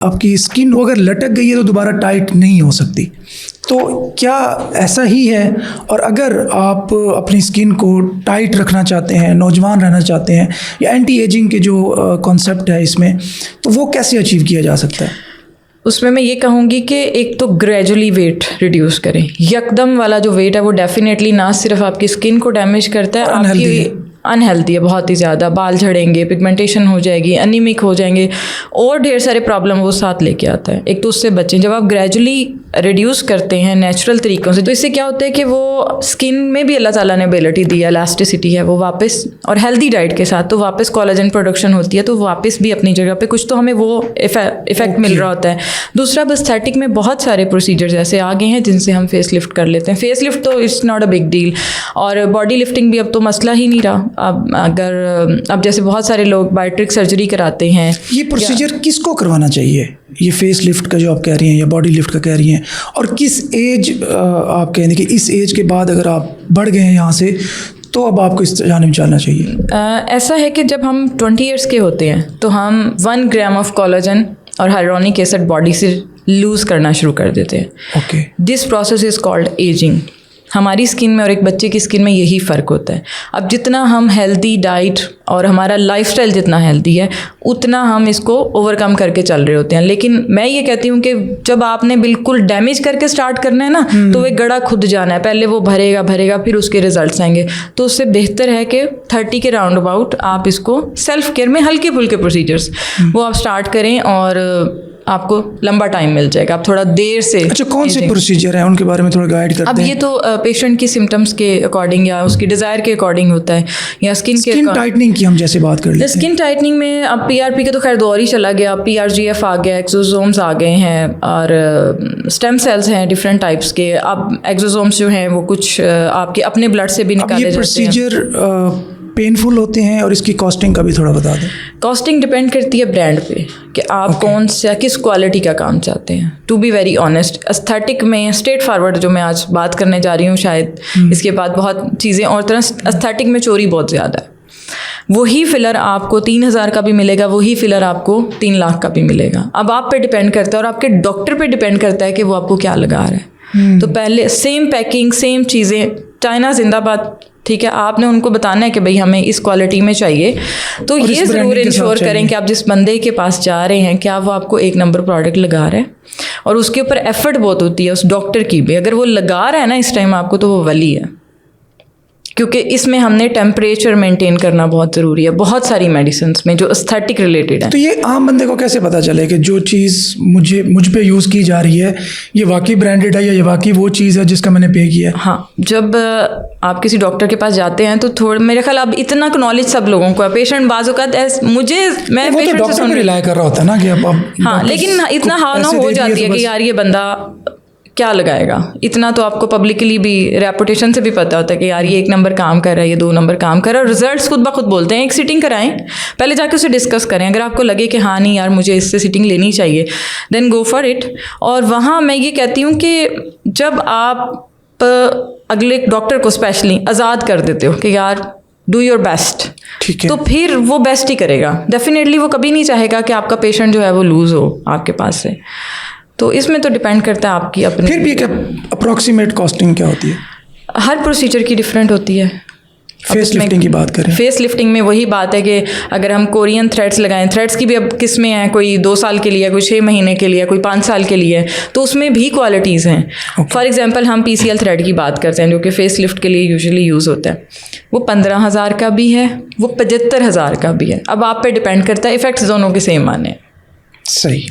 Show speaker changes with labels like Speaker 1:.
Speaker 1: आपकी स्किन अगर लटक गई है तो दोबारा टाइट नहीं हो सकती। तो क्या ऐसा ही है? और अगर आप अपनी स्किन को टाइट रखना चाहते हैं, नौजवान रहना चाहते हैं, या एंटी एजिंग के जो कॉन्सेप्ट है इसमें, तो वो कैसे अचीव किया जा सकता है?
Speaker 2: उसमें मैं ये कहूँगी कि एक तो ग्रेजुअली वेट रिड्यूस करें। यकदम वाला जो वेट है वो डेफिनेटली ना सिर्फ आपकी स्किन को डैमेज करता है, आपकी अनहेल्दी है बहुत ही ज़्यादा। बाल झड़ेंगे, पिगमेंटेशन हो जाएगी, एनीमिक हो जाएंगे और ढेर सारे प्रॉब्लम वो साथ लेके आता है। एक तो उससे बचें। जब आप ग्रेजुअली रिड्यूस करते हैं नेचुरल तरीक़ों से, तो इससे क्या होता है कि वो स्किन में भी अल्लाह ताला ने एबिलिटी दी है, इलास्टिसिटी है, वो वापस, और हेल्दी डाइट के साथ तो वापस कोलेजन प्रोडक्शन होती है, तो वापस भी अपनी जगह पे कुछ तो हमें वो इफेक्ट मिल रहा होता है। दूसरा, बस एस्थेटिक में बहुत सारे प्रोसीजर्स ऐसे आ गए हैं जिनसे हम फेस लिफ्ट कर लेते हैं। फेस लिफ्ट तो it's not a big deal, और बॉडी लिफ्टिंग भी अब तो मसला ही नहीं रहा। अब जैसे बहुत सारे लोग बायोट्रिक सर्जरी कराते हैं।
Speaker 1: ये प्रोसीजर किसको करवाना चाहिए, ये फेस लिफ्ट का जो आप कह रही हैं या बॉडी लिफ्ट का कह रही हैं, और किस एज आप कह रहे हैं कि इस एज के बाद अगर आप बढ़ गए हैं यहाँ से तो अब आपको इस जानिब चलना चाहिए?
Speaker 2: ऐसा है कि जब हम 20 ईयर्स के होते हैं तो हम 1 ग्राम ऑफ कोलेजन और हाइलोरोनिक एसिड बॉडी से लूज़ करना शुरू कर देते हैं।
Speaker 1: Okay,
Speaker 2: this process is called ageing. हमारी स्किन में और एक बच्चे की स्किन में यही फ़र्क होता है। अब जितना हम हेल्दी डाइट और हमारा लाइफस्टाइल जितना हेल्दी है, उतना हम इसको ओवरकम करके चल रहे होते हैं। लेकिन मैं ये कहती हूँ कि जब आपने बिल्कुल डैमेज करके स्टार्ट करना है ना, तो वो गड़ा खुद जाना है। पहले वो भरेगा फिर उसके रिजल्ट्स आएंगे। तो उससे बेहतर है कि 30 के राउंड अबाउट आप इसको सेल्फ केयर में हल्के फुल्के प्रोसीजर्स वो आप स्टार्ट करें, और आपको लंबा टाइम मिल जाएगा। आप थोड़ा देर से।
Speaker 1: अच्छा, कौन से प्रोसीजर हैं उनके बारे में थोड़ा गाइड करते हैं?
Speaker 2: अब ये तो पेशेंट की सिम्टम्स के अकॉर्डिंग या उसकी डिज़ायर के अकॉर्डिंग होता है, या स्किन
Speaker 1: टाइटनिंग की हम जैसे बात कर लेते हैं।
Speaker 2: स्किन टाइटनिंग में अब PRP का तो खैर दौर ही चला गया। PRGF आ गया, एक्सोसोम्स आ गए हैं, और स्टेम सेल्स हैं डिफरेंट टाइप्स के। अब एक्सोसोम्स जो हैं वो कुछ आपके अपने ब्लड से भी निकाले जाते हैं।
Speaker 1: प्रोसीजर पेनफुल होते हैं, और इसकी कॉस्टिंग का भी थोड़ा बता दें।
Speaker 2: कॉस्टिंग डिपेंड करती है ब्रांड पे कि आप कौन सा किस क्वालिटी का काम चाहते हैं। To be very honest, aesthetic में स्ट्रेट फॉरवर्ड जो मैं आज बात करने जा रही हूँ, शायद इसके बाद बहुत चीज़ें और तरह। एस्थेटिक में चोरी बहुत ज़्यादा है। वही फिलर आपको 3000 का भी मिलेगा, वही फिलर आपको 3 लाख का भी मिलेगा। अब आप पे डिपेंड करता है और आपके डॉक्टर पे डिपेंड करता है कि वो आपको क्या लगा रहा है। तो पहले सेम पैकिंग, सेम चीज़ें, चाइना जिंदाबाद, ठीक है। आपने उनको बताना है कि भाई हमें इस क्वालिटी में चाहिए। तो ये ज़रूर इंश्योर करें कि आप जिस बंदे के पास जा रहे हैं, क्या वो आपको 1 नंबर प्रोडक्ट लगा रहा है। और उसके ऊपर एफर्ट बहुत होती है उस डॉक्टर की भी। अगर वो लगा रहा है ना इस टाइम आपको, तो वो वली है, क्योंकि इसमें हमने टेम्परेचर मेंटेन करना बहुत ज़रूरी है बहुत सारी मेडिसिन्स में जो एस्थेटिक रिलेटेड है।
Speaker 1: तो ये आम बंदे को कैसे पता चले कि जो चीज़ मुझ पे यूज़ की जा रही है ये वाकई ब्रांडेड है या ये वाकई वो चीज़ है जिसका मैंने पे किया है?
Speaker 2: हाँ, जब आप किसी डॉक्टर के पास जाते हैं तो थोड़ा, मेरे ख्याल अब इतना नॉलेज सब लोगों को है। पेशेंट बाजू का मैं
Speaker 1: पेशेंट से सुन रिलाई कर रहा होता है ना कि अब
Speaker 2: हाँ, लेकिन इतना हाँ ना हो जाती है कि यार ये बंदा क्या लगाएगा। इतना तो आपको पब्लिकली भी, रेपुटेशन से भी पता होता है कि यार ये 1 नंबर काम कर रहा है, ये 2 नंबर काम कर रहा है। और रिजल्ट्स खुद ब खुद बोलते हैं। एक सिटिंग कराएं, पहले जाके उसे डिस्कस करें। अगर आपको लगे कि हाँ नहीं यार मुझे इससे सिटिंग लेनी चाहिए, देन गो फॉर इट। और वहाँ मैं ये कहती हूँ कि जब आप अगले डॉक्टर को स्पेशली आज़ाद कर देते हो कि यार डू योर बेस्ट,
Speaker 1: ठीक है,
Speaker 2: तो फिर वो बेस्ट ही करेगा। डेफिनेटली वो कभी नहीं चाहेगा कि आपका पेशेंट जो है वो लूज़ हो आपके पास से। तो इसमें तो डिपेंड करता है आपकी अपनी।
Speaker 1: फिर भी अप्रॉक्सीमेट कॉस्टिंग क्या होती है?
Speaker 2: हर प्रोसीजर की डिफरेंट होती है।
Speaker 1: फेस लिफ्टिंग की बात करें,
Speaker 2: फेस लिफ्टिंग में वही बात है कि अगर हम कोरियन थ्रेड्स लगाएं, थ्रेड्स की भी अब किस्में हैं, कोई 2 साल के लिए, कोई 6 महीने के लिए, कोई 5 साल के लिए, तो उसमें भी क्वालिटीज़ हैं। फॉर एग्जांपल हम PCL थ्रेड की बात करते हैं जो कि फेस लिफ्ट के लिए यूजुअली यूज़ होता है। वो 15,000 का भी है, वो 75,000 का भी है। अब आप पे डिपेंड करता है, इफेक्ट्स दोनों के सेम आने।
Speaker 1: सही।